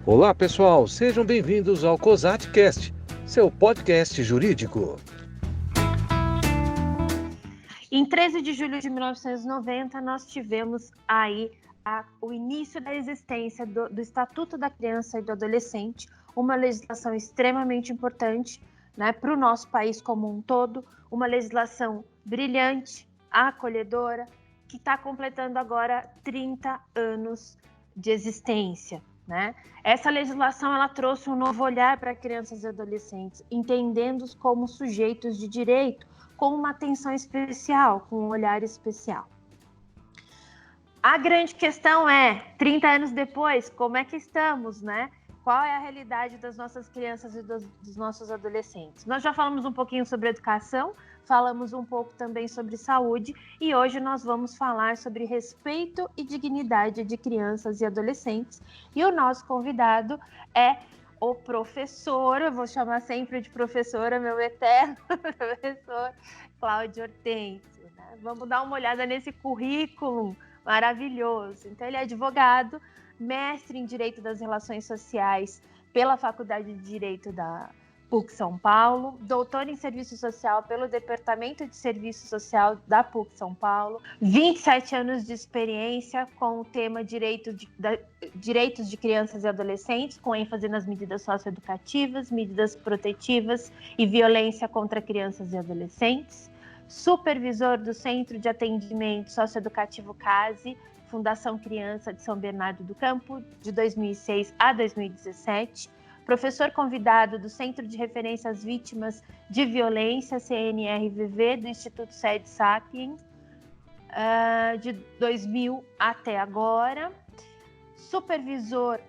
Olá, pessoal, sejam bem-vindos ao COSATcast, seu podcast jurídico. Em 13 de julho de 1990, nós tivemos aí o início da existência do Estatuto da Criança e do Adolescente, uma legislação extremamente importante, né, para o nosso país como um todo, uma legislação brilhante, acolhedora, que está completando agora 30 anos de existência. Né? Essa legislação ela trouxe um novo olhar para crianças e adolescentes, entendendo-os como sujeitos de direito, com uma atenção especial, com um olhar especial. A grande questão é, 30 anos depois, como é que estamos, né? Qual é a realidade das nossas crianças e dos nossos adolescentes? Nós já falamos um pouquinho sobre educação, falamos um pouco também sobre saúde e hoje nós vamos falar sobre respeito e dignidade de crianças e adolescentes. E o nosso convidado é o professor, eu vou chamar sempre de professora, meu eterno professor, Cláudio Hortêncio. Né? Vamos dar uma olhada nesse currículo maravilhoso. Então, ele é advogado, mestre em Direito das Relações Sociais pela Faculdade de Direito da PUC São Paulo, doutor em Serviço Social pelo Departamento de Serviço Social da PUC São Paulo, 27 anos de experiência com o tema Direitos de Crianças e Adolescentes, com ênfase nas medidas socioeducativas, medidas protetivas e violência contra crianças e adolescentes, supervisor do Centro de Atendimento Socioeducativo CASE, Fundação Criança de São Bernardo do Campo, de 2006 a 2017, professor convidado do Centro de Referência às Vítimas de Violência, CNRVV, do Instituto Sede Sapiens, de 2000 até agora, supervisor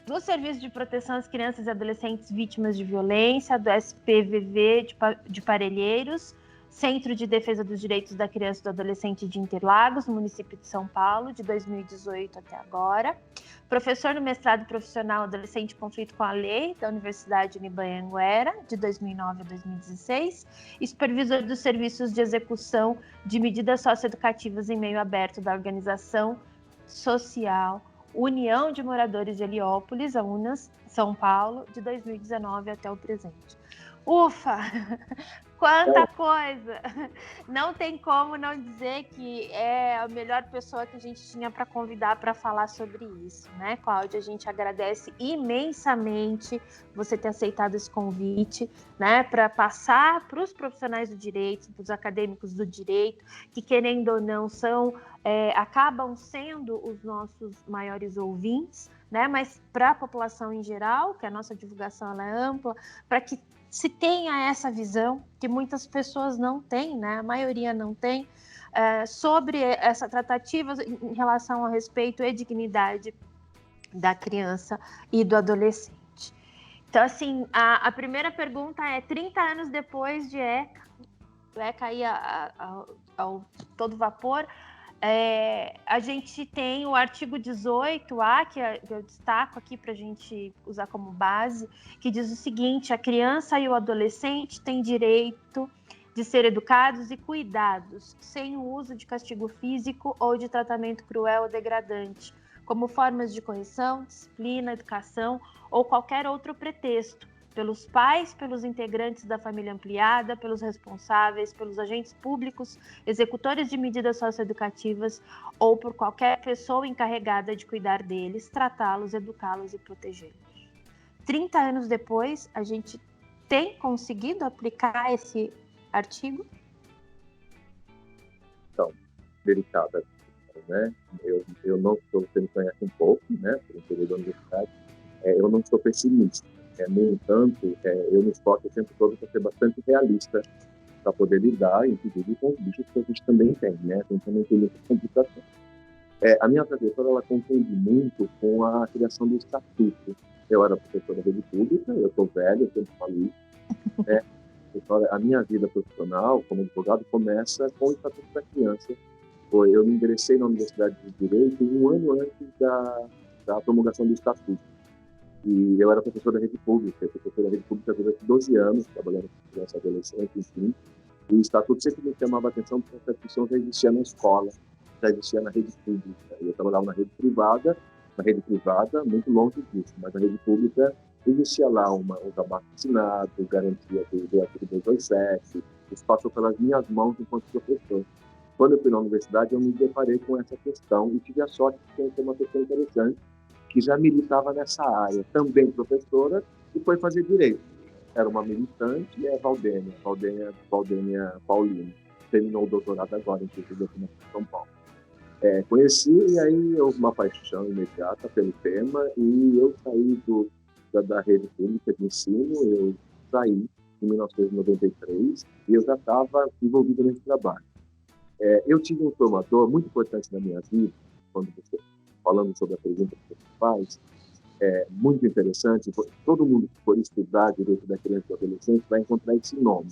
do Serviço de Proteção às Crianças e Adolescentes Vítimas de Violência, do SPVV de Parelheiros, Centro de Defesa dos Direitos da Criança e do Adolescente de Interlagos, no município de São Paulo, de 2018 até agora. Professor no mestrado profissional Adolescente em Conflito com a Lei, da Universidade Unibanha-Anguera, de 2009 a 2016. E supervisor dos serviços de execução de medidas socioeducativas em meio aberto da Organização Social União de Moradores de Heliópolis, a UNAS, São Paulo, de 2019 até o presente. Ufa! Quanta coisa! Não tem como não dizer que é a melhor pessoa que a gente tinha para convidar para falar sobre isso, né, Cláudia? A gente agradece imensamente você ter aceitado esse convite, né, para passar para os profissionais do direito, para os acadêmicos do direito, que querendo ou não acabam sendo os nossos maiores ouvintes, né, mas para a população em geral, que a nossa divulgação ela é ampla, para que se tenha essa visão, que muitas pessoas não têm, né? A maioria não tem, sobre essa tratativa em relação ao respeito e dignidade da criança e do adolescente. Então, assim, a primeira pergunta é, 30 anos depois de ECA aí ao todo vapor, a gente tem o artigo 18A, que eu destaco aqui para a gente usar como base, que diz o seguinte: a criança e o adolescente têm direito de ser educados e cuidados, sem o uso de castigo físico ou de tratamento cruel ou degradante, como formas de correção, disciplina, educação ou qualquer outro pretexto, pelos pais, pelos integrantes da família ampliada, pelos responsáveis, pelos agentes públicos, executores de medidas socioeducativas ou por qualquer pessoa encarregada de cuidar deles, tratá-los, educá-los e protegê-los. 30 anos depois, a gente tem conseguido aplicar esse artigo? Então, delicada, né? Eu não sou, você me conhece um pouco, né? Por um período da universidade, eu não sou pessimista. No entanto, eu me esforço o tempo todo para ser bastante realista, para poder lidar, inclusive, com os bichos que a gente também tem, né? A gente também tem muitas complicações. A minha trajetória, ela confunde muito com a criação do estatuto. Eu era professor da rede pública, eu estou velho, eu sempre falo isso, né? A minha vida profissional, como advogado, começa com o Estatuto da Criança. Eu me ingressei na Universidade de Direito um ano antes da promulgação do Estatuto. E eu era professor da rede pública durante 12 anos, trabalhando com criança e adolescente, enfim. E o Estatuto sempre me chamava a atenção porque essa discussão já existia na escola, já existia na rede pública. Eu trabalhava na rede privada Na rede privada, muito longe disso, mas na rede pública existia lá um trabalho assinado, garantia do artigo 227, isso passou pelas minhas mãos enquanto professor. Quando eu fui na universidade, eu me deparei com essa questão e tive a sorte de conhecer uma pessoa interessante que já militava nessa área, também professora, e foi fazer direito. Era uma militante, Valdênia Paulino. Terminou o doutorado agora, inclusive, aqui na São Paulo. Conheci, e aí houve uma paixão imediata pelo tema, e eu saí da rede pública de ensino, eu saí em 1993, e eu já estava envolvido nesse trabalho. Eu tive um formador muito importante na minha vida, quando você falando sobre a pergunta que você faz, muito interessante. Todo mundo que for estudar direito da criança e do adolescente vai encontrar esse nome.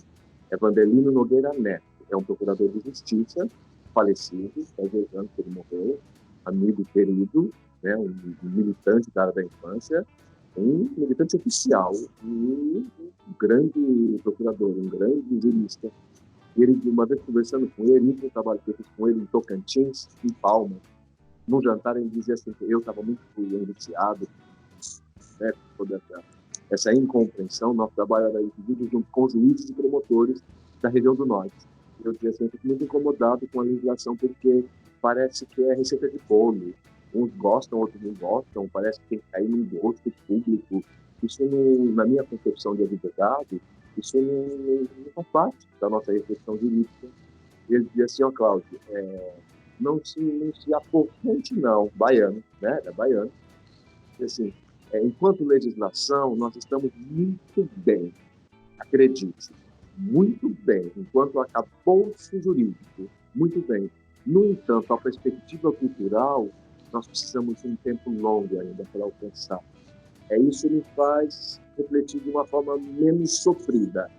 É Vandelino Nogueira Neto. É um procurador de justiça, falecido, faz 2 anos que ele morreu, amigo querido, né, um militante da área da infância, um militante oficial, um grande procurador, um grande jurista. E ele, uma vez conversando com ele, um trabalho que eu fiz com ele em Tocantins, em Palmas, num jantar, ele dizia assim, que eu estava muito angustiado, né, com toda essa incompreensão. Nosso trabalho era dividido junto com os juízes e promotores da região do Norte. Eu dizia assim, eu fico muito incomodado com a legislação, porque parece que é receita de bolo. Uns gostam, outros não gostam, parece que tem que cair num gosto público. Isso, na minha concepção de advogado, isso não faz parte da nossa reflexão jurídica. Ele dizia assim, Cláudio, não se apoquente não, baiano, né? É baiano. E assim, enquanto legislação, nós estamos muito bem, acredite, muito bem, enquanto arcabouço jurídico, muito bem. No entanto, a perspectiva cultural, nós precisamos de um tempo longo ainda para alcançar. Isso me faz refletir de uma forma menos sofrida.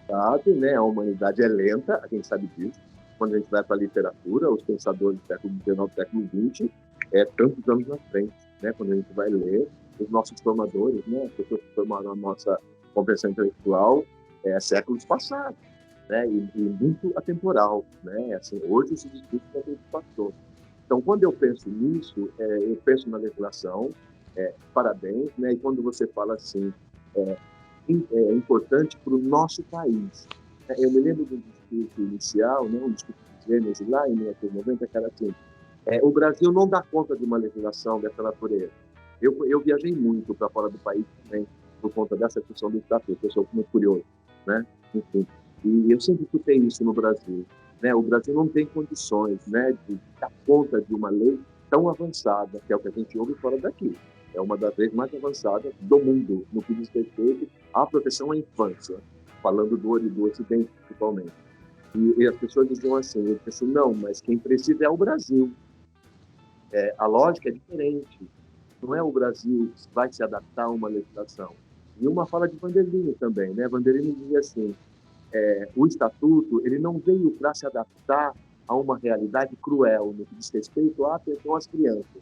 Sabe, né? A humanidade é lenta, a gente sabe disso. Quando a gente vai para a literatura, os pensadores do século XIX, século XX, tantos anos na frente, né? Quando a gente vai ler, os nossos formadores, né? As pessoas que formaram a nossa compreensão intelectual, séculos passados, né? E muito atemporal, né? Assim, hoje se discute o que passou. Então, quando eu penso nisso, eu penso na legislação, parabéns, né? E quando você fala assim, é importante para o nosso país. Eu me lembro do discurso inicial, né? Um discurso de Gênesis, lá em 1990, que era assim, o Brasil não dá conta de uma legislação dessa natureza. Eu viajei muito para fora do país também, por conta dessa questão do estatuto, eu sou muito curioso, né? Enfim, e eu sempre escutei isso no Brasil, né? O Brasil não tem condições, né, de dar conta de uma lei tão avançada, que é o que a gente ouve fora daqui. É uma das leis mais avançadas do mundo, no que diz respeito à proteção à infância, falando do Ocidente, principalmente. E as pessoas diziam assim, eu disse assim, não, mas quem precisa é o Brasil. A lógica é diferente. Não é o Brasil que vai se adaptar a uma legislação. E uma fala de Vandelino também, né? Vandelino dizia assim, o Estatuto ele não veio para se adaptar a uma realidade cruel no que diz respeito à atenção às crianças.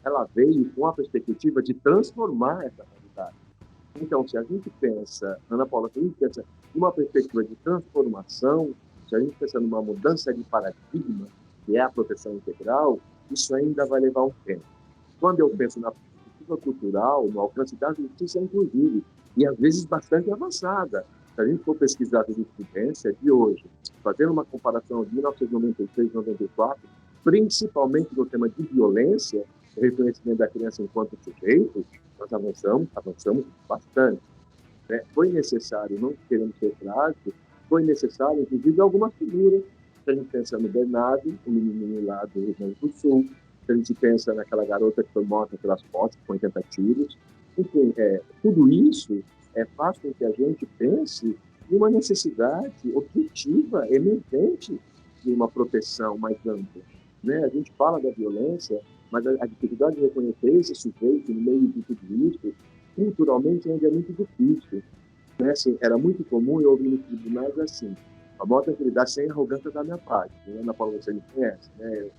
Ela veio com a perspectiva de transformar essa realidade. Então, se a gente pensa, Ana Paula, se a gente pensa numa perspectiva de transformação, se a gente pensa numa mudança de paradigma, que é a proteção integral, isso ainda vai levar um tempo. Quando eu penso na perspectiva cultural, no alcance da justiça, inclusive, e às vezes bastante avançada. Se a gente for pesquisar a jurisprudência de hoje, fazendo uma comparação de 1996 e 94, principalmente no tema de violência, o reconhecimento da criança enquanto sujeito, nós avançamos bastante. Foi necessário, não querendo ser trágico, foi necessário, inclusive, algumas figuras. Se a gente pensa no Bernardo, o menininho lá do Rio Grande do Sul, se a gente pensa naquela garota que foi morta pelas costas com 80 tiros, enfim, tudo isso faz com que a gente pense em uma necessidade objetiva, emergente, de uma proteção mais ampla. Né? A gente fala da violência, mas a dificuldade de reconhecer esse sujeito no meio de tudo isso, culturalmente, ainda é muito difícil. Né? Assim, era muito comum eu ouvir nos tribunais assim, a maior tranquilidade sem arrogância da minha parte. Né? Ana Paula, você me conhece, né?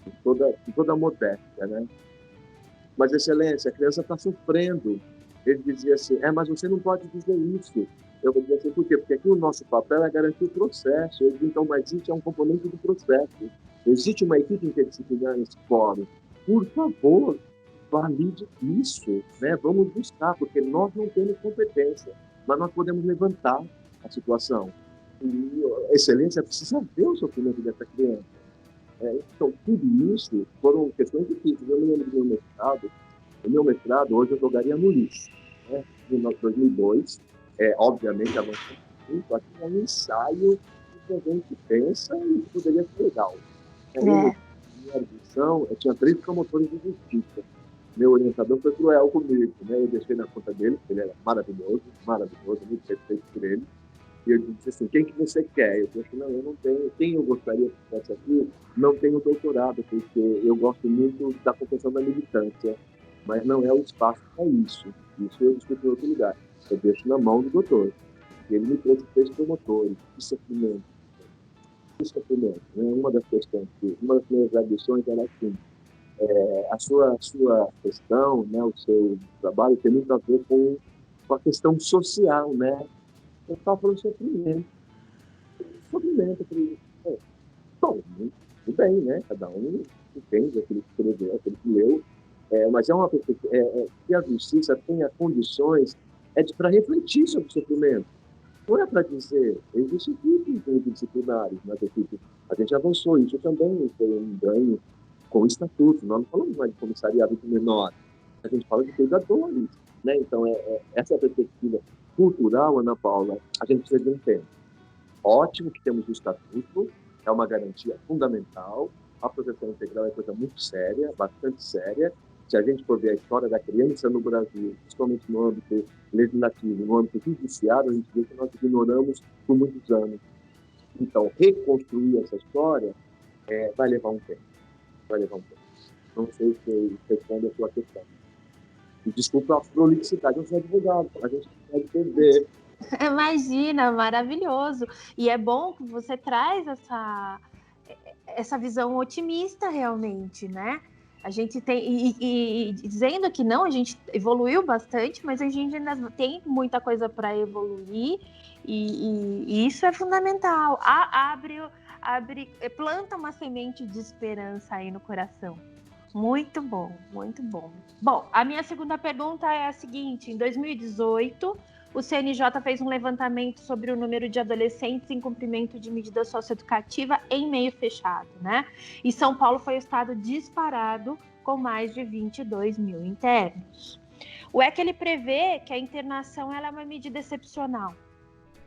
Com toda a modéstia, né? Mas, excelência, a criança está sofrendo. Ele dizia assim, mas você não pode dizer isso. Eu vou dizer assim, por quê? Porque aqui o nosso papel é garantir o processo. Então, mas isso é um componente do processo. Existe uma equipe interdisciplinar nesse fórum. por favor, valide isso, né? Vamos buscar, porque nós não temos competência, mas nós podemos levantar a situação. E a excelência precisa ver o sofrimento dessa criança. Então, tudo isso foram questões difíceis. Eu me lembro do meu mestrado. O meu mestrado, hoje, eu jogaria no lixo. Né? Em 2002, obviamente, avançou muito. Aqui é um ensaio que a gente pensa e poderia ser legal. Minha arguição, eu tinha 3 promotores de justiça. Meu orientador foi cruel comigo, né? Eu deixei na conta dele, porque ele era maravilhoso, muito respeito por ele. E eu disse assim, quem que você quer? Eu disse, não, eu não tenho. Quem eu gostaria que fosse aqui, não tenho doutorado, porque eu gosto muito da compreensão da militância, mas não é o espaço para isso. Isso eu discuto em outro lugar. Eu deixo na mão do doutor. E ele me trouxe 3 promotores. Que sofrimento. Né? Uma das questões, uma das minhas ambições era assim, a sua questão, né, o seu trabalho tem muito a ver com a questão social, né? Eu estava falando de sofrimento. Bom, tudo bem, né? Cada um entende aquilo que escreveu, aquilo que leu, mas é uma perspectiva, que a justiça tenha condições para refletir sobre o sofrimento. Não é para dizer, existem tipos interdisciplinares nas equipes. A gente avançou, isso também foi um ganho com o estatuto. Nós não falamos mais de comissariado de menor, a gente fala de cuidadores, né? Então, essa perspectiva cultural, Ana Paula, a gente precisa de um tempo. Ótimo que temos o estatuto, é uma garantia fundamental. A proteção integral é coisa muito séria, bastante séria. Se a gente for ver a história da criança no Brasil, principalmente no âmbito legislativo, no âmbito judiciário, a gente vê que nós ignoramos por muitos anos. Então, reconstruir essa história vai levar um tempo. Não sei se responde a sua questão. E desculpa a prolixidade, eu sou advogado, a gente pode perder. Imagina, maravilhoso. E é bom que você traz essa visão otimista realmente, né? A gente tem, e dizendo que não, a gente evoluiu bastante, mas a gente ainda tem muita coisa para evoluir, e isso é fundamental. Planta uma semente de esperança aí no coração. Muito bom, muito bom. Bom, a minha segunda pergunta é a seguinte: em 2018, o CNJ fez um levantamento sobre o número de adolescentes em cumprimento de medida socioeducativa em meio fechado, né? E São Paulo foi o estado disparado com mais de 22 mil internos. O ECA, ele prevê que a internação ela é uma medida excepcional,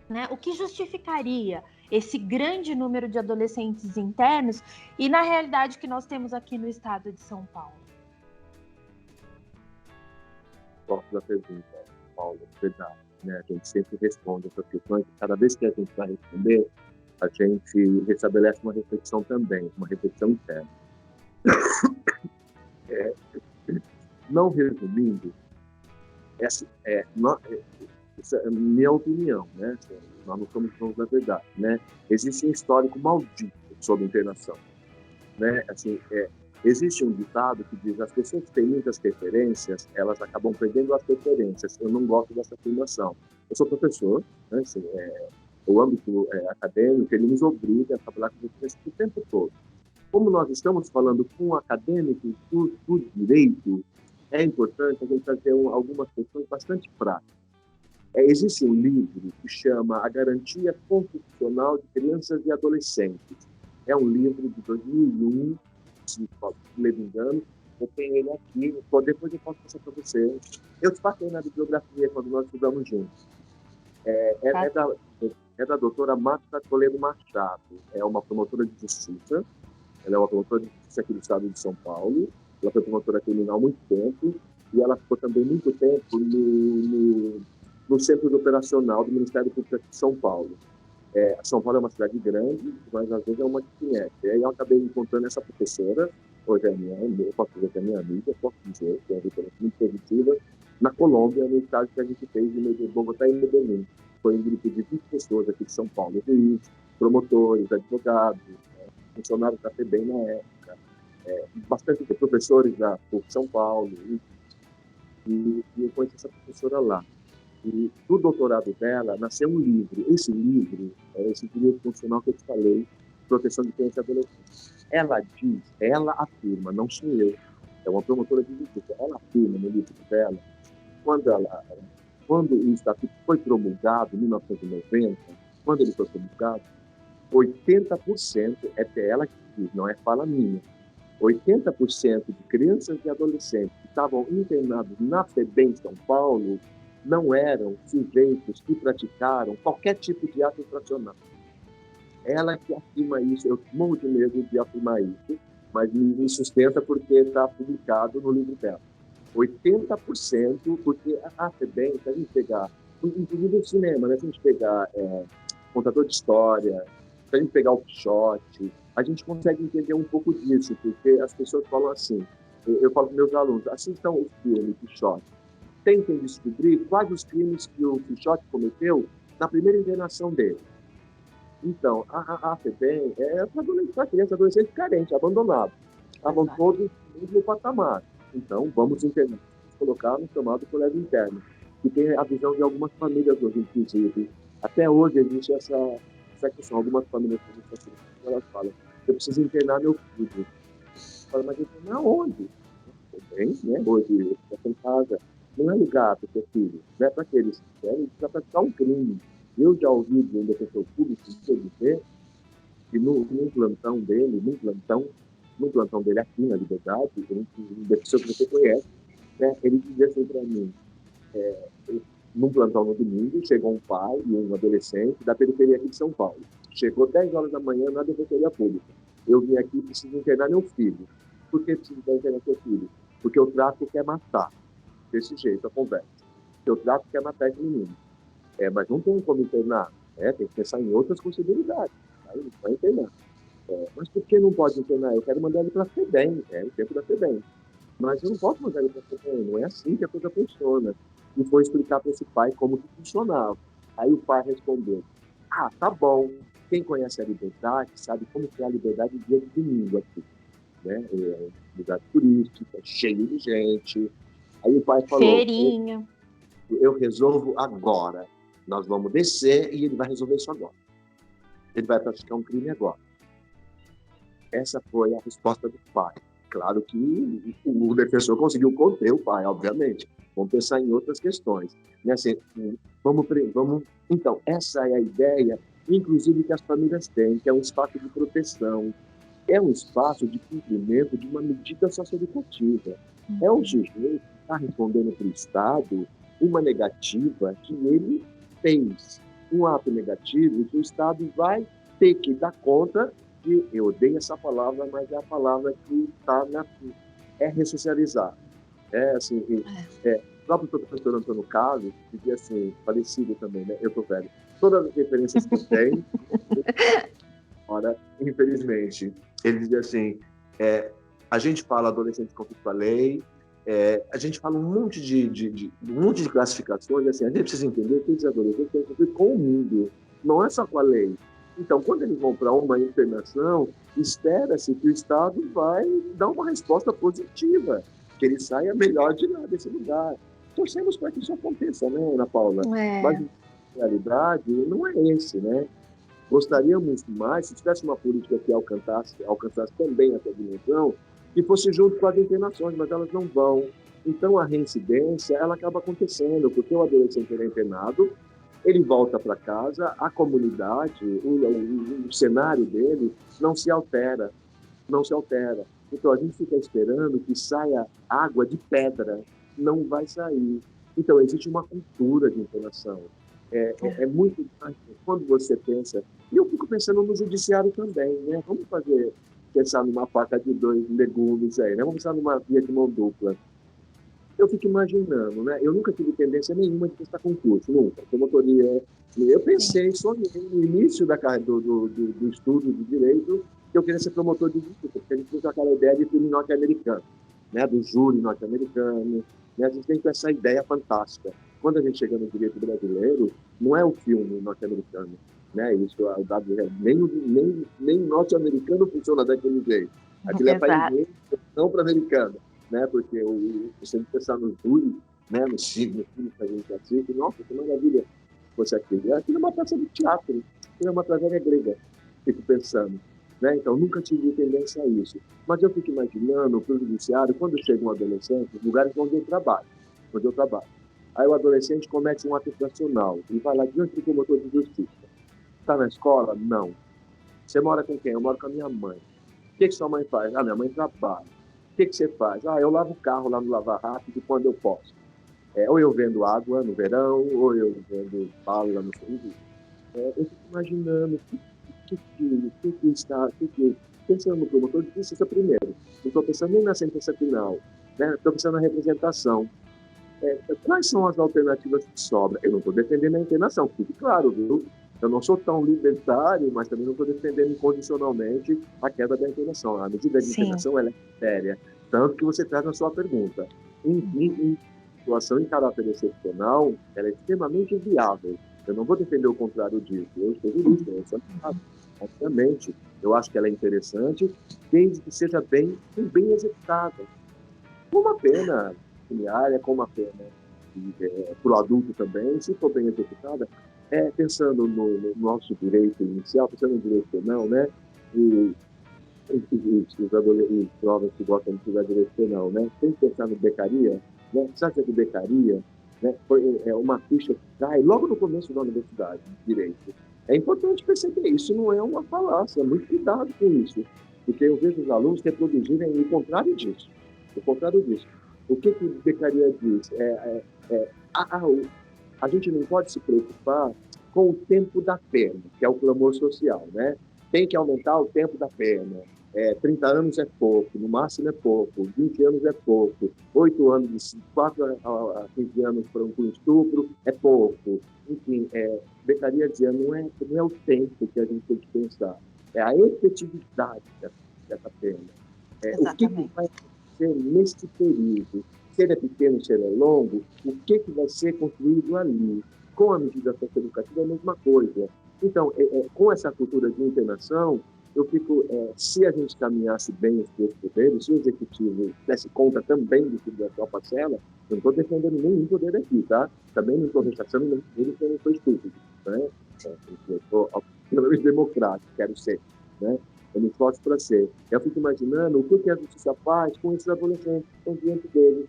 né? O que justificaria esse grande número de adolescentes internos e na realidade que nós temos aqui no estado de São Paulo? Gosto da pergunta, Paulo, verdade. Né? A gente sempre responde essas questões. Cada vez que a gente vai responder, a gente restabelece uma reflexão também, uma reflexão interna. Não resumindo, essa é a minha opinião, né? Nós não somos donos da verdade, né? Existe um histórico maldito sobre internação, né? Assim, existe um ditado que diz: as pessoas que têm muitas referências, elas acabam perdendo as referências. Eu não gosto dessa afirmação. Eu sou professor, né? Assim, o âmbito acadêmico, ele nos obriga a trabalhar com referências o tempo todo. Como nós estamos falando com acadêmicos do direito, é importante a gente fazer algumas questões bastante práticas. Existe um livro que chama A Garantia Constitucional de Crianças e Adolescentes. É um livro de 2001, se não me engano. Eu tenho ele aqui, depois eu posso passar para você. Eu te passei na bibliografia quando nós estudamos juntos. É da doutora Marta Toledo Machado. É uma promotora de justiça. Ela é uma promotora de justiça aqui do estado de São Paulo. Ela foi promotora criminal há muito tempo. E ela ficou também muito tempo no Centro Operacional do Ministério Público de São Paulo. São Paulo é uma cidade grande, mas às vezes é uma que conhece. E aí eu acabei encontrando essa professora, hoje eu posso dizer que é minha amiga, posso dizer que é uma referência muito positiva, na Colômbia, no estágio que a gente fez em Bogotá e Medellín. Foi um grupo de 20 pessoas aqui de São Paulo, juízes, promotores, advogados, funcionários da FEBEM na época, bastante professores da PUC São Paulo, e eu conheci essa professora lá. E do doutorado dela nasceu um livro. Esse livro é esse livro funcional que eu te falei, Proteção de Criança e Adolescente. Ela afirma, não sou eu, é uma promotora de justiça, ela afirma no livro dela, quando o Estatuto foi promulgado, em 1990, quando ele foi promulgado, 80%, é até ela que diz, não é fala minha, 80% de crianças e adolescentes que estavam internados na FEBEM São Paulo não eram sujeitos que praticaram qualquer tipo de ato infracional. Ela que afirma isso, eu morro de medo de afirmar isso, mas me sustenta porque está publicado no livro dela. 80%, porque a FEBEM, se a gente pegar, inclusive o cinema, né? Se a gente pegar contador de história, se a gente pegar o Quixote, a gente consegue entender um pouco disso, porque as pessoas falam assim, eu falo para meus alunos, assistam o filme Quixote, tentem descobrir quais os crimes que o Quixote cometeu na primeira internação dele. Então, a FEBEM é para criança, adolescente carente, abandonado. Estavam todos no mesmo patamar. Então, vamos internar, colocar no chamado colégio interno, que tem a visão de algumas famílias hoje, inclusive. Até hoje existe essa questão. Algumas famílias, elas falam, eu preciso internar meu filho. Fala, mas internar onde? Bem, né? Hoje, eu estou em casa. Não é lugar para o seu filho. Não é para que eles querem praticar um crime. Eu já ouvi de um defensor público dizer que no plantão dele, no plantão dele aqui na Liberdade, um defensor que você conhece, né, ele dizia assim para mim, num plantão no domingo, chegou um pai e um adolescente da periferia aqui de São Paulo. Chegou 10 horas da manhã na Defensoria Pública. Eu vim aqui e preciso internar meu filho. Por que preciso internar seu filho? Porque o tráfico quer matar. Desse jeito, a conversa. Porque o tráfico quer matar esse menino. Mas não tem como internar. Tem que pensar em outras possibilidades. Aí não vai internar. Mas por que não pode internar? Eu quero mandar ele para a FEBEM, o tempo da FEBEM. Mas eu não posso mandar ele para a FEBEM, não é assim que a coisa funciona. E foi explicar para esse pai como que funcionava. Aí o pai respondeu, tá bom, quem conhece a Liberdade sabe como que é a Liberdade dia de domingo aqui. Né? É um lugar turístico, cheio de gente. Aí o pai falou, feirinha. Eu resolvo agora. Nós vamos descer e ele vai resolver isso agora. Ele vai praticar um crime agora. Essa foi a resposta do pai. Claro que o defensor conseguiu conter o pai, obviamente. Vamos pensar em outras questões. Né? Assim, Então, essa é a ideia, inclusive, que as famílias têm, que é um espaço de proteção, é um espaço de cumprimento de uma medida socioeducativa. É um sujeito que está respondendo para o Estado uma negativa que ele fez, um ato negativo que o Estado vai ter que dar conta de, eu odeio essa palavra, mas é a palavra que está ressocializar. O próprio professor Antônio Carlos dizia assim, falecido também, né? Eu estou velho. Todas as referências que tem, ora, infelizmente, ele dizia assim, a gente fala adolescente conflito à lei, a gente fala um monte de classificações, assim, a gente precisa entender que os adolescentes têm conflito com o mundo, não é só com a lei. Então, quando eles vão para uma internação, espera-se que o Estado vai dar uma resposta positiva, que ele saia melhor de lá desse lugar. Torcemos para que isso aconteça, né, Ana Paula? Mas, na realidade, não é esse, né? Gostaríamos mais, se tivesse uma política que alcançasse também essa dimensão, que fosse junto com as internações, mas elas não vão. Então, a reincidência, ela acaba acontecendo, porque o adolescente é internado, ele volta para casa, a comunidade, o cenário dele não se altera. Então, a gente fica esperando que saia água de pedra, não vai sair. Então, existe uma cultura de internação. É muito quando você pensa, e eu fico pensando no judiciário também, né? Vamos pensar numa faca de 2 legumes aí, né? Vamos pensar numa via de mão dupla. Eu fico imaginando, né? Eu nunca tive tendência nenhuma de prestar concurso, nunca. Promotoria. Eu pensei, sonhei no início do estudo de direito, que eu queria ser promotor de justiça, porque a gente tem aquela ideia de filme norte-americano, né? Do júri norte-americano, né? A gente tem essa ideia fantástica. Quando a gente chega no direito brasileiro, não é o filme norte-americano, né? Isso, nem norte-americano funciona daquele jeito. Aquilo é para inglês, não para americano. Né? Porque você tem que pensar no júri, né? no filme que a gente assiste, nossa, que maravilha fosse aquilo. Aquilo é uma peça de teatro, aquilo é uma tragédia grega, fico pensando. né? Então, nunca tive tendência a isso. Mas eu fico imaginando, para o judiciário, quando chega um adolescente, os lugares onde eu trabalho. Aí o adolescente comete um ato infracional e vai lá diante do promotor de justiça. Está na escola? Não. Você mora com quem? Eu moro com a minha mãe. O que sua mãe faz? Minha mãe trabalha. O que você faz? Eu lavo o carro lá no Lava Rápido quando eu posso. Ou eu vendo água no verão, ou eu vendo bala no serviço. Eu fico imaginando pensando no promotor de justiça primeiro. Não estou pensando nem na sentença final, né? Estou pensando na representação. Quais são as alternativas que sobram? Eu não estou defendendo a internação, fique claro, viu? Eu não sou tão libertário, mas também não estou defendendo incondicionalmente a queda da internação. A medida de internação ela é séria, tanto que você traz na sua pergunta. Em situação em caráter excepcional, ela é extremamente viável. Eu não vou defender o contrário disso. Eu estou jurista, eu sou advogado. Obviamente, eu acho que ela é interessante, desde que seja bem executada. Com uma pena pecuniária, com uma pena para o adulto também, se for bem executada, pensando no nosso direito inicial, pensando no direito penal, né? Os jovens que gostam de estudar direito penal, né? Tem que pensar no becaria, né? Sabe que becaria, né? É uma ficha que cai logo no começo da universidade, direito. É importante perceber, isso não é uma falácia, muito cuidado com isso, porque eu vejo os alunos reproduzirem o contrário disso. O que o becaria diz? A gente não pode se preocupar com o tempo da pena, que é o clamor social, né? Tem que aumentar o tempo da pena. 30 anos é pouco, no máximo é pouco, 20 anos é pouco, 8 anos, de 4 a 15 anos para um estupro é pouco. Enfim, becaria dizia, não é o tempo que a gente tem que pensar, é a efetividade dessa pena. O que vai acontecer nesse período? Se ele é pequeno, se ele é longo, o que vai ser construído ali? Com a medida socioeducativa é a mesma coisa. Então, com essa cultura de internação, eu fico, se a gente caminhasse bem os três poderes, se o executivo desse conta também da sua parcela, eu não estou defendendo nenhum poder aqui, tá? Também não estou rechaçando nenhum poder, porque eu não sou estúpido, né? Eu sou pelo menos democrático, quero ser, né? Eu me esforço para ser. Eu fico imaginando o que a justiça faz com esses adolescentes que estão diante deles,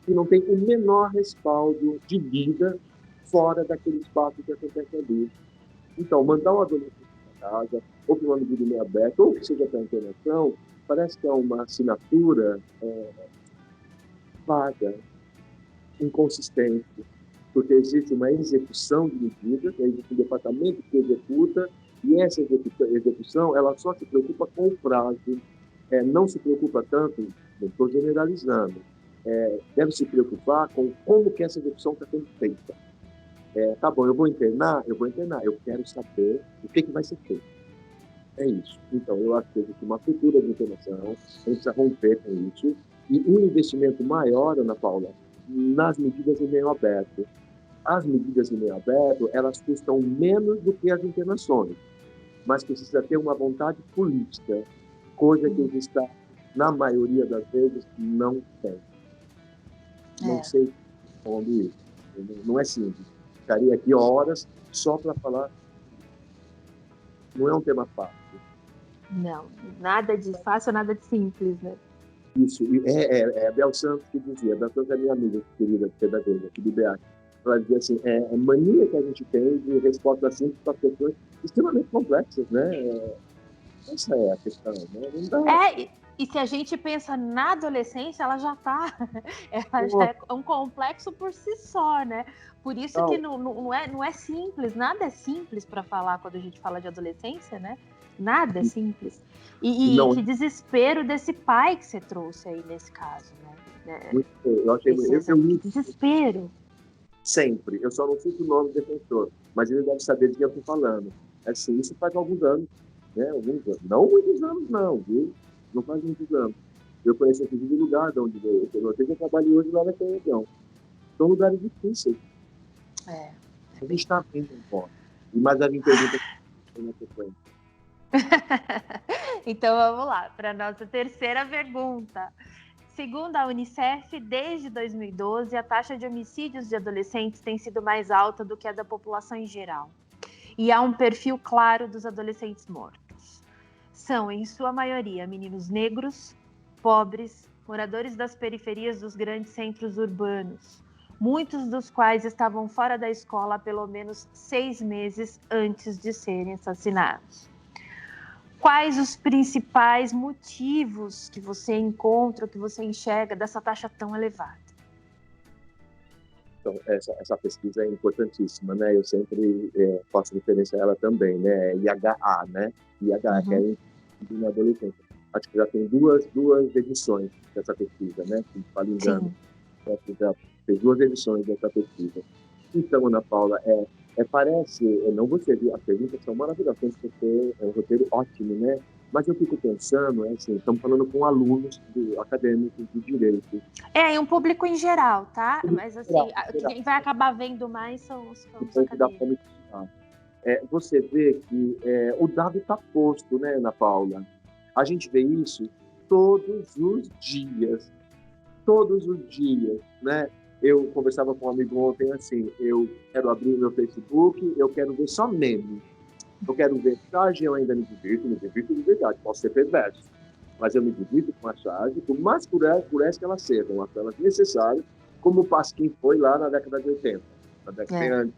que não tem o menor respaldo de vida fora daquele espaço que acontece ali. Então, mandar um adolescente para casa, ou para uma medida meio aberta, ou que seja para a internação, parece que é uma assinatura vaga, inconsistente, porque existe uma execução de medidas, existe um departamento que executa, e essa execução ela só se preocupa com o prazo, não se preocupa tanto, não estou generalizando, deve se preocupar com como que essa execução está sendo feita. Tá bom, eu vou internar, eu quero saber o que vai ser feito. É isso. Então, eu acho que existe uma cultura de internação, a gente precisa romper com isso, e um investimento maior, Ana Paula, nas medidas em meio aberto. As medidas em meio aberto, elas custam menos do que as internações, mas precisa ter uma vontade política, coisa que os estados, na maioria das vezes, não tem. Não sei onde isso. Não é simples. Ficaria aqui horas só para falar. Não é um tema fácil. Não, nada de fácil, nada de simples, né? Isso, é a Bel Santos que dizia, Bel Santos é minha amiga querida, pedagoga, aqui do BEAC. Ela dizia assim, a mania que a gente tem de respostas simples para questões extremamente complexas, né? Essa é a questão, né? Não dá. E se a gente pensa na adolescência, ela já é um complexo por si só, né? Por isso que não é simples, nada é simples para falar quando a gente fala de adolescência, né? Nada é simples. E que desespero desse pai que você trouxe aí nesse caso, né? Eu achei desespero. Sempre. Eu só não cito o nome do defensor, mas ele deve saber de quem eu estou falando. Assim, isso faz alguns anos, né? Não muitos anos, não, viu? Não faz muitos anos. Eu conheço inclusive o lugar de onde eu trabalho hoje lá naquela região. São lugares difíceis. A gente está vendo um pouco. Mas a minha pergunta na sequência. Então vamos lá, para a nossa terceira pergunta. Segundo a Unicef, desde 2012, a taxa de homicídios de adolescentes tem sido mais alta do que a da população em geral. E há um perfil claro dos adolescentes mortos. são, em sua maioria, meninos negros, pobres, moradores das periferias dos grandes centros urbanos, muitos dos quais estavam fora da escola há pelo menos 6 meses antes de serem assassinados. Quais os principais motivos que você encontra, que você enxerga dessa taxa tão elevada? Então, essa pesquisa é importantíssima, né? Eu sempre faço referência a ela também, né? IHA, né? IHA, que é Ensino na Adolescência. Acho que já tem duas edições dessa pesquisa, né? Se falo engano. Já fez 2 edições dessa pesquisa. Então, Ana Paula, parece, não você viu, as perguntas são maravilhosas, porque é um roteiro ótimo, né? Mas eu fico pensando, assim, estamos falando com alunos acadêmicos de direito. E um público em geral, tá? Mas, assim, quem vai acabar vendo mais são os acadêmicos. Você vê que o dado está posto, né, Ana Paula? A gente vê isso todos os dias, né? Eu conversava com um amigo ontem assim, eu quero abrir o meu Facebook, eu quero ver só meme. Eu quero ver charge, eu ainda me divirto de verdade, posso ser perverso. Mas eu me divirto com a charge, por mais cruéis que elas sejam, aquelas necessárias, como o Pasquim foi lá na década de 80, na década de antes.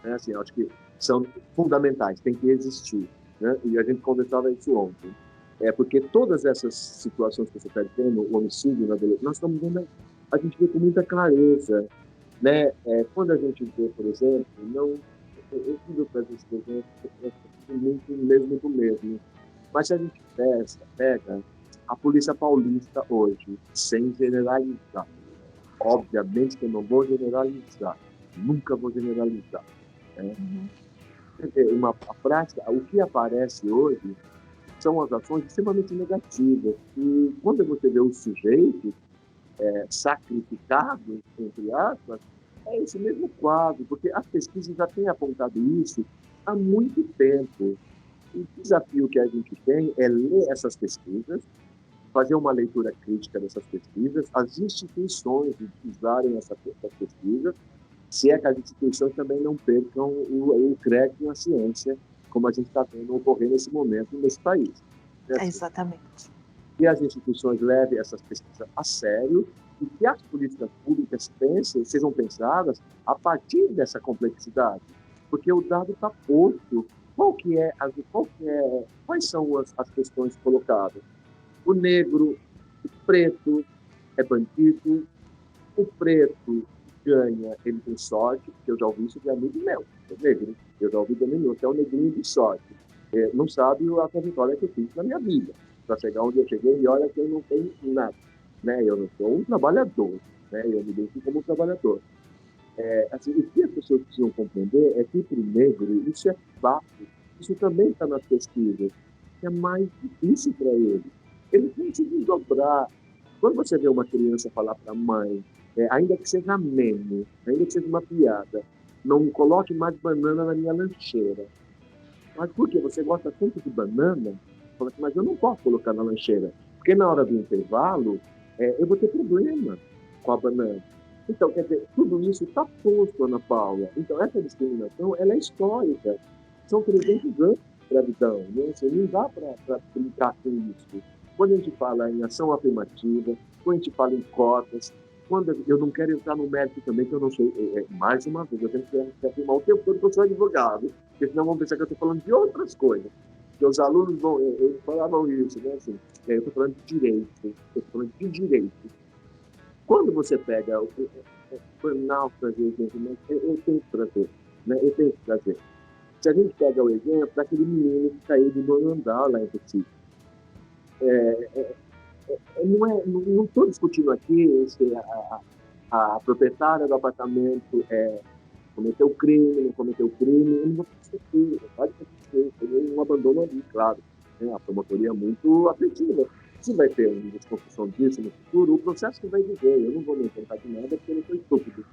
Assim, acho que são fundamentais, tem que existir. Né? E a gente conversava isso ontem. Porque todas essas situações que você está dizendo, o homicídio na adolescência, nós estamos vendo, a gente vê com muita clareza. Né? Quando a gente vê, por exemplo, eu fiz outras exemplos, muito mesmo do mesmo. Mas se a gente pega a Polícia Paulista hoje, sem generalizar, obviamente que eu não vou generalizar, nunca vou generalizar. Né? A prática, o que aparece hoje são as ações extremamente negativas. E quando você vê o sujeito sacrificado, entre aspas, é esse mesmo quadro, porque as pesquisas já têm apontado isso há muito tempo. O desafio que a gente tem é ler essas pesquisas, fazer uma leitura crítica dessas pesquisas, as instituições usarem essas pesquisas, se é que as instituições também não percam o crédito na ciência, como a gente está vendo ocorrer nesse momento nesse país. Exatamente. Que as instituições levem essas pesquisas a sério e que as políticas públicas sejam pensadas a partir dessa complexidade, porque o dado está posto. Quais são as questões colocadas? O negro, o preto é bandido, o preto ganha, ele tem sorte, porque eu já ouvi isso de amigo meu, é negro, eu já ouvi de amigo meu, que é um negrinho de sorte. Não sabe a trajetória que eu fiz na minha vida, para chegar onde eu cheguei, e olha que eu não tenho nada, né? Eu não sou um trabalhador, né? Eu me identifico como um trabalhador. Assim, o que as pessoas precisam compreender é que para o negro isso é fato, isso também está nas pesquisas, é mais difícil para ele. Ele tem que se desdobrar. Quando você vê uma criança falar para a mãe, ainda que seja meme, ainda que seja uma piada, não coloque mais banana na minha lancheira. Mas por quê? Você gosta tanto de banana? Fala assim, mas eu não posso colocar na lancheira, porque na hora do intervalo eu vou ter problema com a banana. Então, quer dizer, tudo isso está posto, Ana Paula. Então, essa discriminação, ela é histórica. São 300 anos de escravidão, né? Assim, não dá para brincar com isso. Quando a gente fala em ação afirmativa, quando a gente fala em cotas, eu não quero entrar no mérito também, que eu não sei, mais uma vez, eu tenho que afirmar o tempo todo que eu sou advogado, porque senão vão pensar que eu estou falando de outras coisas. Que os alunos falavam isso, né? Assim, eu estou falando de direito, Quando você pega o banal trazer exemplo, mas eu tenho que trazer, Se a gente pega o exemplo daquele menino que caiu do 9º andar lá em Recife, não estou discutindo aqui se a proprietária do apartamento cometeu crime, não cometeu crime, eu não vou discutir, pode discutir, tem um abandono ali, claro, né? A promotoria é muito afetiva. Se vai ter uma desconstrução disso no futuro, o processo que vai dizer, eu não vou me enfrentar de nada porque eu não sou estúpido.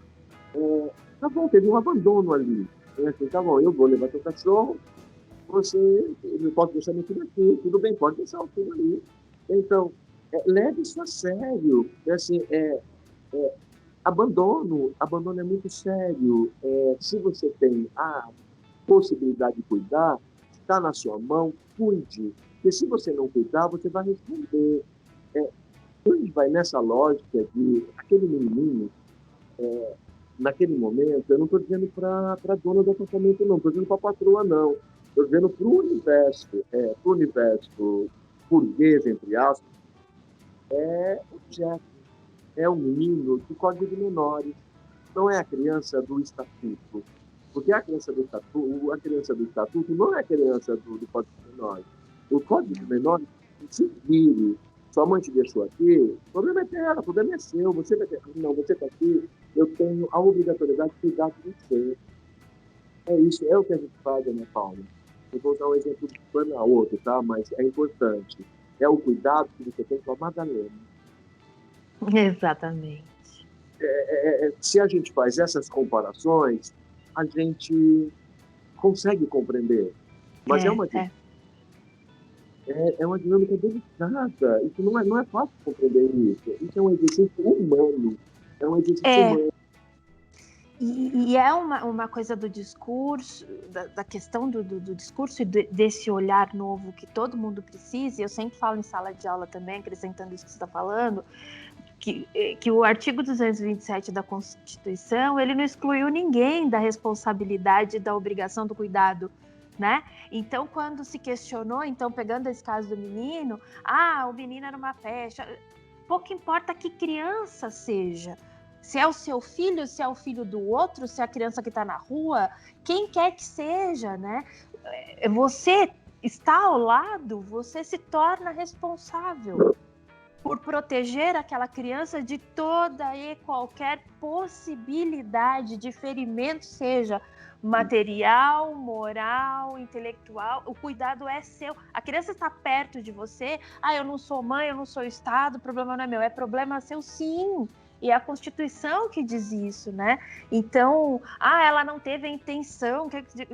Tá bom, teve um abandono ali. Assim, tá bom, eu vou levar teu cachorro, eu posso deixar meu filho aqui, tudo bem, pode deixar o filho ali. Então, leve isso a sério. Abandono é muito sério. Se você tem a possibilidade de cuidar, está na sua mão, cuide. Porque se você não cuidar, você vai responder. Quando a gente vai nessa lógica de aquele menininho, naquele momento, eu não estou dizendo para a dona do apartamento, não, estou dizendo para a patroa, não. Estou dizendo para o universo burguês, entre aspas, objeto. É o menino do Código de Menores, não é a criança do estatuto. Porque a criança do estatuto não é a criança do Código de Menores. O Código de Menores, se vire, sua mãe te deixou aqui, o problema é dela, o problema é seu, você está aqui, eu tenho a obrigatoriedade de cuidar de você. É isso, é o que a gente faz, Ana Paula. Eu vou dar um exemplo de plano a outro, tá? Mas é importante. É o cuidado que você tem com a Madalena. Exatamente. Se a gente faz essas comparações, a gente consegue compreender. Mas é uma dinâmica delicada. Isso não é fácil compreender isso. Isso é um exercício humano. E é uma coisa do discurso, da questão do discurso e desse olhar novo que todo mundo precisa. E eu sempre falo em sala de aula também, acrescentando isso que você está falando, que o artigo 227 da Constituição, ele não excluiu ninguém da responsabilidade, da obrigação do cuidado, né? Então, quando se questionou, pegando esse caso do menino, o menino era uma peste, pouco importa que criança seja, se é o seu filho, se é o filho do outro, se é a criança que está na rua, quem quer que seja, né? Você está ao lado, você se torna responsável por proteger aquela criança de toda e qualquer possibilidade de ferimento, seja material, moral, intelectual. O cuidado é seu. A criança está perto de você. Eu não sou mãe, eu não sou Estado, o problema não é meu. É problema seu, sim. E é a Constituição que diz isso, né? Então, ela não teve a intenção.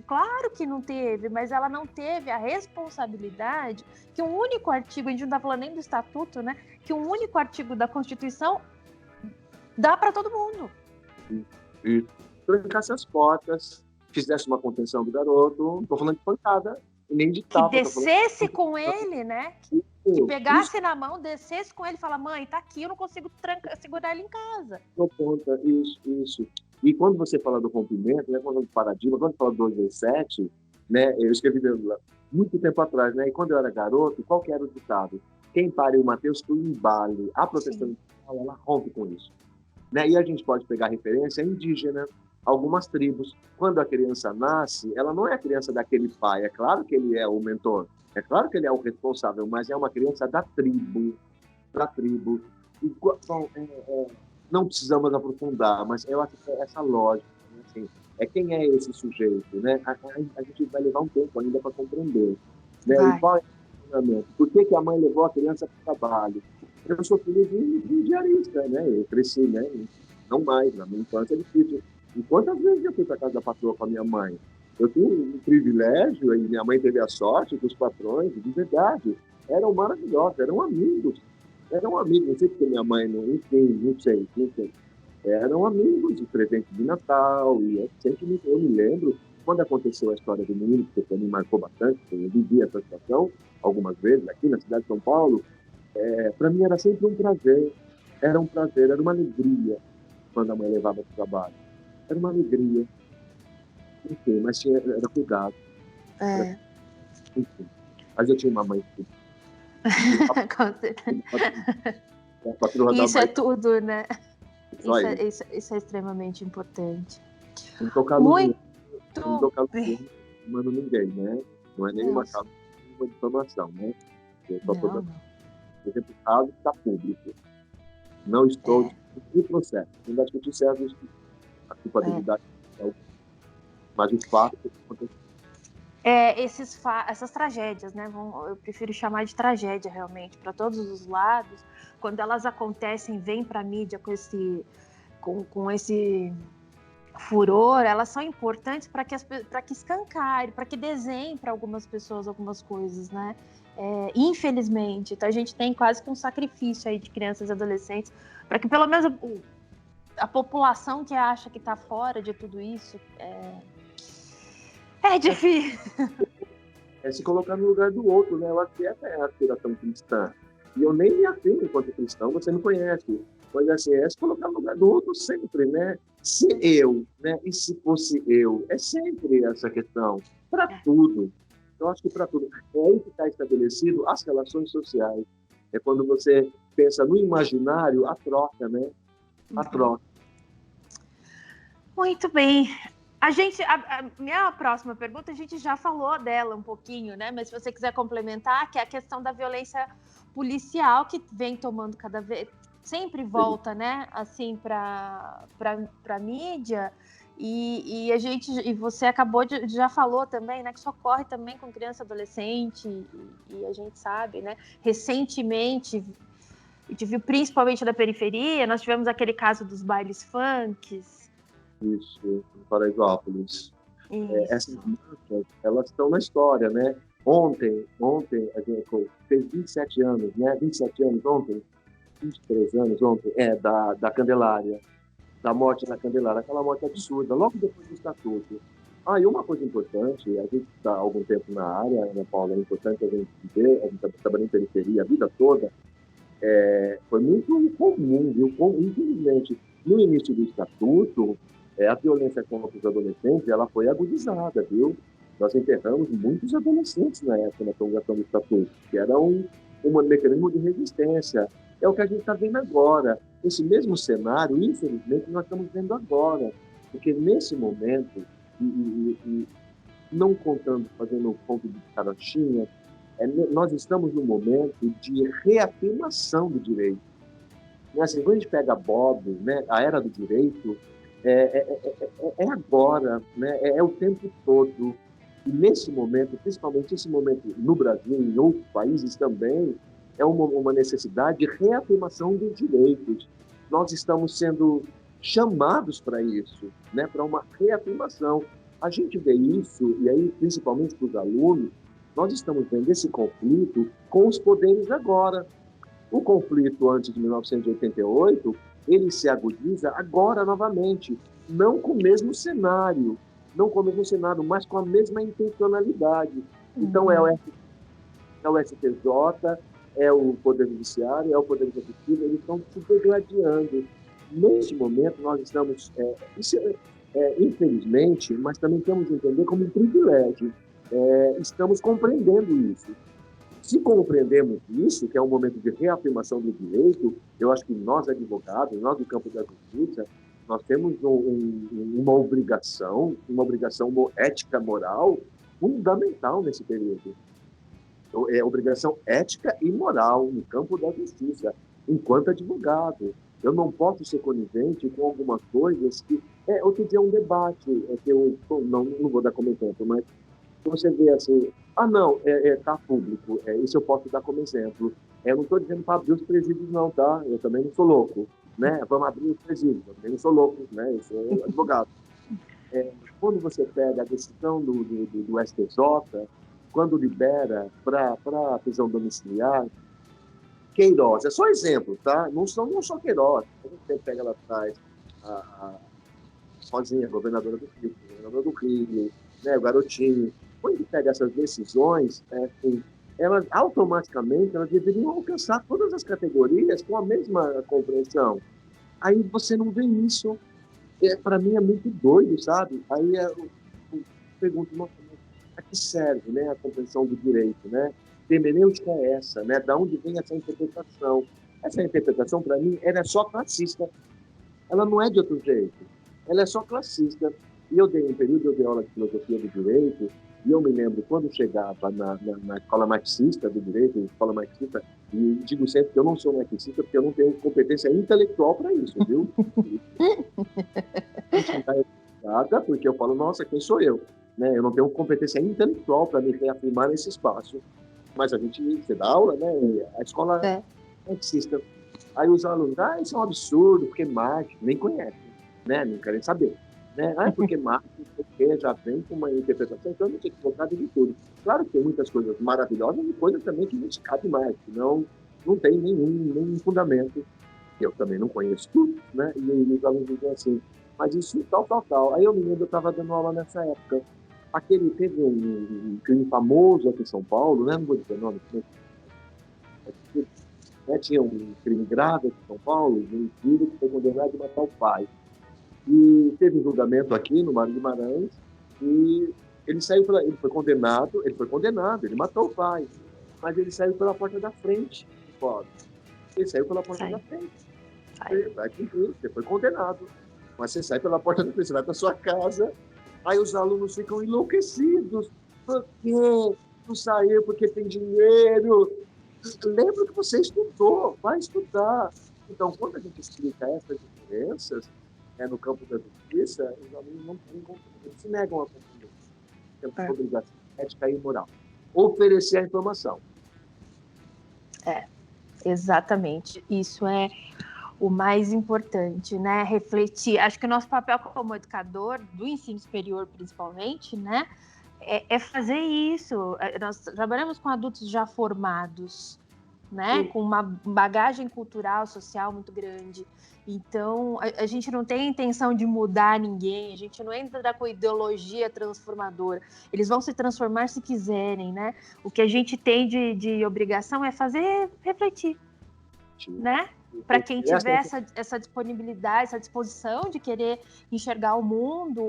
Claro que não teve, mas ela não teve a responsabilidade que um único artigo, a gente não está falando nem do Estatuto, né? Que um único artigo da Constituição dá para todo mundo. E trancasse as portas, fizesse uma contenção do garoto, não estou falando de pancada, nem de tapa. Que descesse com ele, né? Que pegasse na mão, descesse com ele e fala: mãe, tá aqui, eu não consigo segurar ele em casa. Isso. E quando você fala do rompimento, né, quando do paradigma, quando fala do 227, né, eu escrevi muito tempo atrás, né, e quando eu era garoto, qual que era o ditado? Quem pare o Mateus, tu embale. A proteção individual, ela rompe com isso. Né? E a gente pode pegar referência indígena, algumas tribos. Quando a criança nasce, ela não é a criança daquele pai. É claro que ele é o mentor, é claro que ele é o responsável, mas é uma criança da tribo. E, bom, não precisamos aprofundar, mas eu acho que é essa lógica, né? Assim, quem é esse sujeito, né? A gente vai levar um tempo ainda para compreender, né? E qual é o funcionamento? Por que a mãe levou a criança para o trabalho? Eu sou filho de um diarista, né? Eu cresci, né? Não mais, na minha infância é difícil. E quantas vezes eu fui para casa da patroa com a minha mãe? Eu tinha um privilégio, e minha mãe teve a sorte que os patrões, de verdade, eram maravilhosos, eram amigos. Não sei porque minha mãe, não sei. Eram amigos de presente de Natal, e eu me lembro, quando aconteceu a história do menino, que também me marcou bastante, eu vivi essa situação algumas vezes aqui na cidade de São Paulo. Para mim era sempre um prazer, era uma alegria quando a mãe levava para o trabalho. Era uma alegria. Enfim, mas era cuidado. Enfim. Mas eu tinha uma mãe que... Isso é tudo, né? Isso é extremamente importante. Não tocar muito bem. Não mando ninguém, né? Não é nenhuma causa de difamação, né? Eu só estou exemplo caso que está público. Não estou no processo. Não dá discutir certo a culpabilidade. Mas o fato que aconteceu. Essas tragédias, né? Eu prefiro chamar de tragédia realmente, para todos os lados. Quando elas acontecem, vêm para a mídia com esse furor, elas são importantes para que escancare, para que desenhe para algumas pessoas algumas coisas, né? Infelizmente, então a gente tem quase que um sacrifício aí de crianças e adolescentes para que pelo menos a população que acha que está fora de tudo isso é difícil. é se colocar no lugar do outro, né? Eu acho que essa é a aspiração cristã. E eu nem me afirmo enquanto cristão, você me conhece. Mas assim, é se colocar no lugar do outro sempre, né? Se eu, né? E se fosse eu? É sempre essa questão. Para tudo. Eu acho que para tudo. É aí que está estabelecido as relações sociais. É quando você pensa no imaginário, a troca, né? A troca. Muito bem. A minha próxima pergunta, a gente já falou dela um pouquinho, né? Mas se você quiser complementar, que é a questão da violência policial, que vem tomando cada vez, sempre volta, né? Assim, para a mídia. E você acabou já falou também, né? Que isso ocorre também com criança e adolescente, e a gente sabe, né? Recentemente, a gente viu principalmente da periferia, nós tivemos aquele caso dos bailes funks. Isso, em Paraisópolis. Essas marcas, elas estão na história, né? Ontem a gente fez 27 anos, né? 27 anos ontem, 23 anos ontem, da Candelária, da morte na Candelária, aquela morte absurda, logo depois do Estatuto. E uma coisa importante, a gente está há algum tempo na área, Ana Paula, é importante a gente ver, a gente está trabalhando em periferia a vida toda, foi muito comum, viu? Infelizmente, no início do Estatuto, a violência contra os adolescentes, ela foi agudizada, viu? Nós enterramos muitos adolescentes na época da promulgação do Estatuto, que era um mecanismo de resistência. É o que a gente está vendo agora. Esse mesmo cenário, infelizmente, nós estamos vendo agora. Porque nesse momento, não contando, fazendo um ponto de carochinha, nós estamos num momento de reafirmação do direito. Assim, quando a gente pega Bob, né, a era do direito, é agora, né, é o tempo todo. E nesse momento, principalmente esse momento no Brasil e em outros países também, é uma necessidade de reafirmação dos direitos. Nós estamos sendo chamados para isso, né, para uma reafirmação. A gente vê isso, e aí principalmente para os alunos, nós estamos vendo esse conflito com os poderes agora. O conflito antes de 1988, ele se agudiza agora novamente, não com o mesmo cenário, mas com a mesma intencionalidade. Então, é o STJ, é o Poder Judiciário, é o Poder Executivo, eles estão se degladiando. Neste momento, nós estamos, infelizmente, mas também temos que entender como um privilégio, estamos compreendendo isso. Se compreendemos isso, que é um momento de reafirmação do direito, eu acho que nós, advogados, nós do campo da justiça, nós temos uma obrigação ética, moral, fundamental nesse período. É obrigação ética e moral no campo da justiça, enquanto advogado. Eu não posso ser conivente com algumas coisas que... outro dia um debate, que eu não vou dar como exemplo, mas você vê assim, está público, isso eu posso dar como exemplo. Eu não estou dizendo para abrir os presídios não, tá? Eu também não sou louco, né? Vamos abrir os presídios, eu também não sou louco, né? Eu sou advogado. Quando você pega a decisão do STJ, quando libera para prisão domiciliar, Queiroz, é só exemplo, tá? Não só Queiroz, a gente pega lá atrás a Rosinha, governadora do Rio, né, o Garotinho. Quando a gente pega essas decisões, elas automaticamente deveriam alcançar todas as categorias com a mesma compreensão. Aí você não vê isso. Para mim é muito doido, sabe? Aí eu pergunto, nossa, a que serve, né, a compreensão do direito, né? Que hermenêutica é essa, né? Da onde vem essa interpretação? Essa interpretação, para mim, ela é só classista. Ela não é de outro jeito. Ela é só classista. E eu dei aula de filosofia do direito, e eu me lembro, quando chegava na escola marxista do direito, escola marxista, e digo sempre que eu não sou marxista porque eu não tenho competência intelectual para isso, viu? Porque eu falo, nossa, quem sou eu? Né? Eu não tenho competência intelectual para me reafirmar nesse espaço. Mas você dá aula, né? A escola marxista. Aí os alunos, isso é um absurdo, porque Marx nem conhece, né? Não querem saber. Né? Porque Marx já vem com uma interpretação totalmente equivocada de tudo. Claro que tem muitas coisas maravilhosas e coisas também que não se cabe mais, não tem nenhum fundamento. Eu também não conheço tudo, né? E os alunos dizem assim, mas isso tal. Aí eu me lembro, eu estava dando aula nessa época. Teve um crime famoso aqui em São Paulo, né? Não vou dizer o nome, né? Tinha um crime grave aqui em São Paulo, um filho que foi condenado de matar o pai. E teve um julgamento aqui no Mário Guimarães, e ele foi condenado, ele matou o pai, mas ele saiu pela porta da frente, pode. Ele saiu pela porta da frente. Você vai cumprir, você foi condenado. Mas você sai pela porta da frente, você vai para sua casa, aí os alunos ficam enlouquecidos. Por quê? Não saiu porque tem dinheiro. Lembra que você estudou, vai estudar. Então, quando a gente explica essas diferenças no campo da justiça, os alunos eles se negam a compreender. Temos obrigação ética e moral. Oferecer a informação. Exatamente. Isso é o mais importante, né? Refletir. Acho que o nosso papel como educador, do ensino superior principalmente, né? É fazer isso. Nós trabalhamos com adultos já formados, né? Com uma bagagem cultural, social muito grande. Então, a gente não tem a intenção de mudar ninguém, a gente não entra com ideologia transformadora. Eles vão se transformar se quiserem, né? O que a gente tem de obrigação é fazer refletir, né? Para quem tiver essa disponibilidade, essa disposição de querer enxergar o mundo,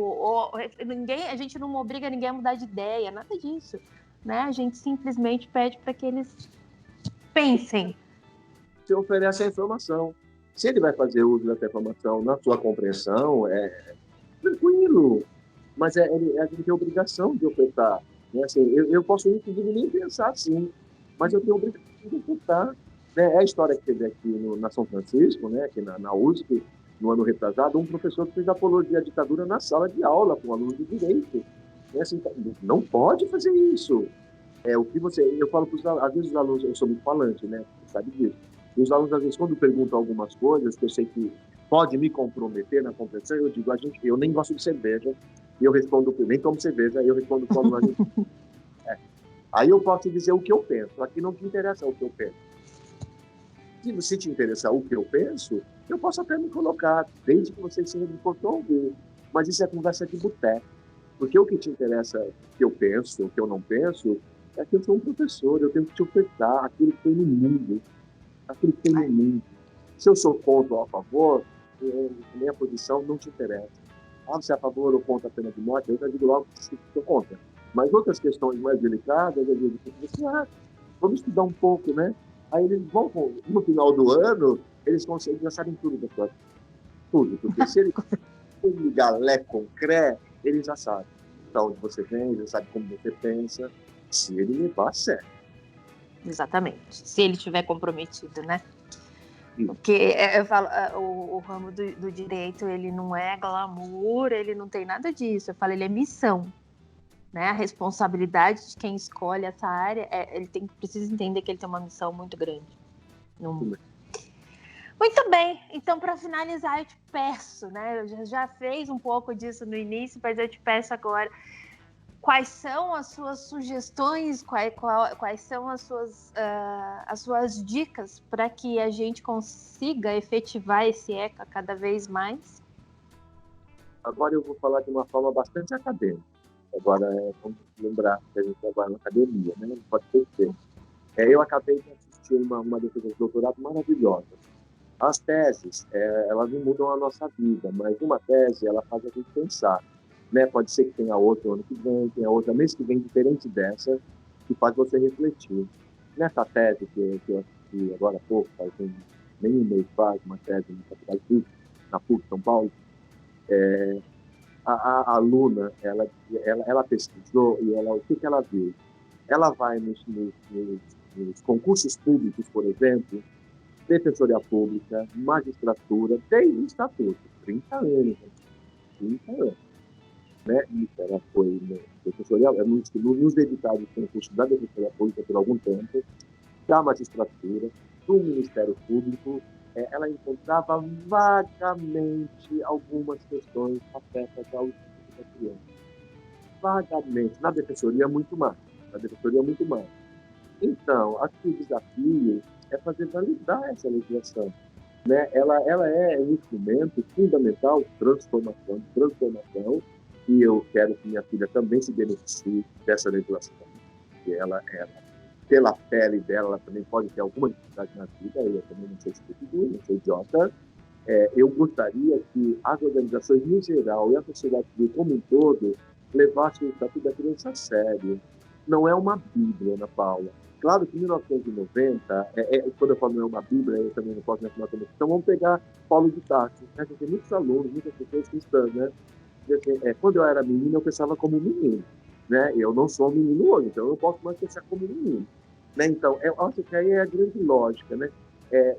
a gente não obriga ninguém a mudar de ideia, nada disso, né? A gente simplesmente pede para que eles pensem. Você oferece a informação. Se ele vai fazer uso dessa informação na sua compreensão, tranquilo, mas a gente tem a obrigação de ofertar. Né? Assim, eu posso, inclusive, nem pensar assim, mas eu tenho a obrigação de ofertar. Né? É a história que teve aqui na São Francisco, né? Aqui na USP, no ano retrasado, um professor que fez apologia à ditadura na sala de aula com um aluno de direito. Né? Assim, não pode fazer isso. Eu falo para os alunos, às vezes os alunos, eu sou muito falante, né? Você sabe disso. E os alunos, às vezes, quando perguntam algumas coisas que eu sei que pode me comprometer na compreensão, eu digo, eu nem gosto de cerveja, e eu respondo, nem tomo cerveja, eu respondo como a gente... Aí eu posso dizer o que eu penso, aqui não te interessa o que eu penso. Se te interessar o que eu penso, eu posso até me colocar, desde que você seja me cortou ouvir. Mas isso é conversa de boteco. Porque o que te interessa, o que eu penso, o que eu não penso, é que eu sou um professor, eu tenho que te ofertar aquilo que tem no mundo. Aquilo que tem no mundo. Se eu sou contra ou a favor, minha posição não te interessa. Se é a favor ou contra a pena de morte, eu já digo logo que estou contra. Mas outras questões mais delicadas, eu digo assim, vamos estudar um pouco, né? Aí eles vão, no final do ano, eles conseguem, já sabem tudo da sua vida. Tudo, porque se eles ligar Lé com Cré, eles já sabem de onde você vem, já sabem como você pensa, se ele levar a sério. Exatamente, se ele estiver comprometido, né? Porque eu falo, o ramo do direito, ele não é glamour, ele não tem nada disso. Eu falo, ele é missão, né? A responsabilidade de quem escolhe essa área, ele precisa entender que ele tem uma missão muito grande no mundo. Muito bem, então para finalizar eu te peço, né? Eu já fez um pouco disso no início, mas eu te peço agora, quais são as suas sugestões, quais são as suas dicas para que a gente consiga efetivar esse ECA cada vez mais? Agora eu vou falar de uma forma bastante acadêmica. Agora, vamos lembrar que a gente trabalha na academia, né? Não pode ser. Eu acabei de assistir uma defesa de doutorado maravilhosa. As teses, elas não mudam a nossa vida, mas uma tese, ela faz a gente pensar. Né? Pode ser que tenha outra ano que vem, tenha outra mês que vem, diferente dessa, que faz você refletir. Nessa tese que eu assisti agora há pouco, faz nem um mês faz, uma tese na PUC São Paulo, a aluna, ela pesquisou e o que ela viu? Ela vai nos concursos públicos, por exemplo, defensoria pública, magistratura, desde o estatuto, 30 anos. 30 anos. Né? Isso, ela foi nos dedicados ao concurso da defensoria pública por algum tempo, da magistratura, do Ministério Público, ela encontrava vagamente algumas questões afetas ao estatuto da criança. Vagamente. Na defensoria, muito mais. Então, aqui o desafio é fazer validar essa legislação. Né? Ela é um instrumento fundamental de transformação, e eu quero que minha filha também se beneficie dessa legislação. Que ela, pela pele dela, ela também pode ter alguma dificuldade na vida, eu também não sou estúpido, não sou idiota. Eu gostaria que as organizações, no geral, e a sociedade civil como um todo, levassem o Estatuto da Criança a sério. Não é uma Bíblia, Ana Paula. Claro que em 1990, quando eu falo não é uma Bíblia, eu também não posso me afirmar como. Então vamos pegar Paulo de Tarso. A gente tem muitos alunos, muitas pessoas cristãs, né? Quando eu era menino, eu pensava como menino, né? Eu não sou um menino hoje, então eu não posso mais pensar como menino, né? Então, eu acho que aí é a grande lógica, né?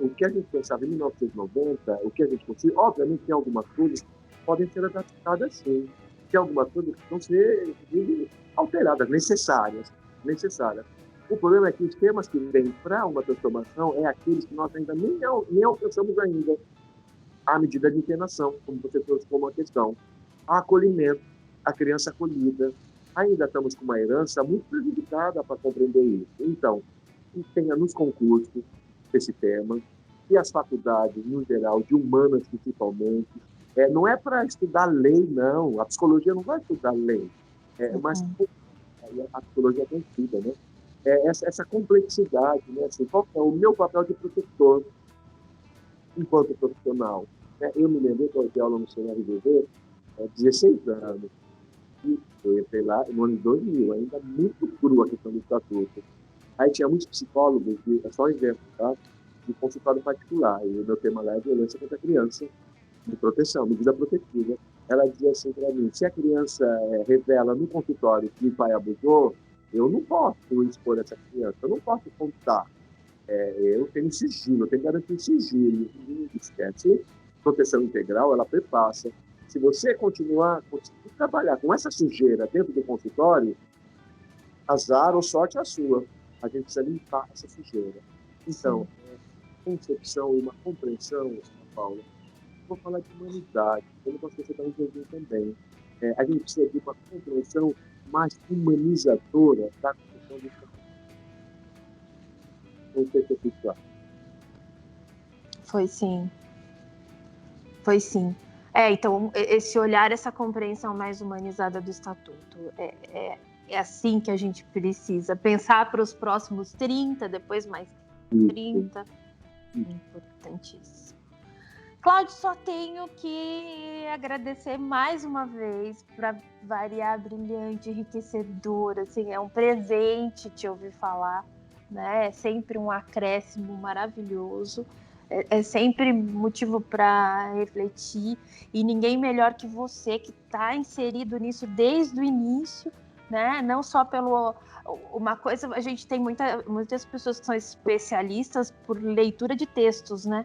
O que a gente pensava em 1990, o que a gente conseguiu, obviamente tem algumas coisas que podem ser adaptadas sim, tem algumas coisas que vão ser alteradas, necessárias. O problema é que os temas que vêm para uma transformação é aqueles que nós ainda nem alcançamos ainda. A medida de internação, como você trouxe como uma questão. A acolhimento, a criança acolhida. Ainda estamos com uma herança muito prejudicada para compreender isso. Então, que tenha nos concursos esse tema, e as faculdades, no geral, de humanas principalmente. Não é para estudar lei, não. A psicologia não vai estudar lei. Mas a psicologia tem estuda, né? Essa complexidade, né? Assim, qual é o meu papel de protetor enquanto profissional? Eu me lembro que eu dei aula no Cenário VV, 16 anos, e eu entrei lá no ano de 2000, ainda muito cru a questão do estatuto. Aí tinha muitos psicólogos, só um exemplo, tá? De consultório particular, e o meu tema lá é violência contra a criança, de proteção, medida protetiva. Ela dizia assim para mim, se a criança revela no consultório que o pai abusou, eu não posso expor essa criança, eu não posso contar. Eu tenho sigilo, eu tenho que garantir sigilo. Esquece, proteção integral, ela perpassa. Se você continuar a trabalhar com essa sujeira dentro do consultório, azar ou sorte é a sua. A gente precisa limpar essa sujeira. Então, concepção e uma compreensão, Ana Paula, vou falar de humanidade, como você está entendendo também. A gente precisa de uma compreensão mais humanizadora da questão do conceito social. Foi sim. Então, esse olhar, essa compreensão mais humanizada do Estatuto, é assim que a gente precisa pensar para os próximos 30, depois mais 30. Importantíssimo. Cláudio, só tenho que agradecer mais uma vez, para variar, brilhante, enriquecedor, assim, é um presente te ouvir falar, né? É sempre um acréscimo maravilhoso, é sempre motivo para refletir, e ninguém melhor que você, que está inserido nisso desde o início, né? Não só pelo... Uma coisa, a gente tem muitas pessoas que são especialistas por leitura de textos, né?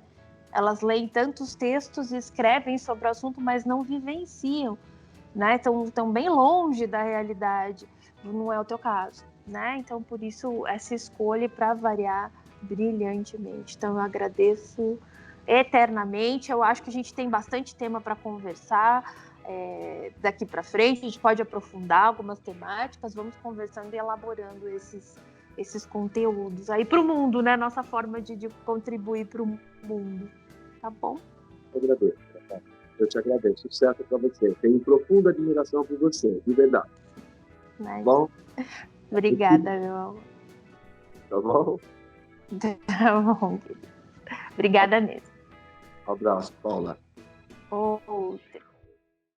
Elas leem tantos textos e escrevem sobre o assunto, mas não vivenciam, né? Estão bem longe da realidade. Não é o teu caso, né? Então, por isso, essa escolha para variar brilhantemente. Então, eu agradeço eternamente. Eu acho que a gente tem bastante tema para conversar. Daqui para frente, a gente pode aprofundar algumas temáticas, vamos conversando e elaborando esses conteúdos aí para o mundo, né? Nossa forma de contribuir para o mundo. Tá bom? Eu te agradeço. Sucesso para você. Tenho profunda admiração por você, de verdade. Mas... Bom? Obrigada, meu amor. Tá bom? Tá bom, querido. Obrigada mesmo. Um abraço, Paula. Outra.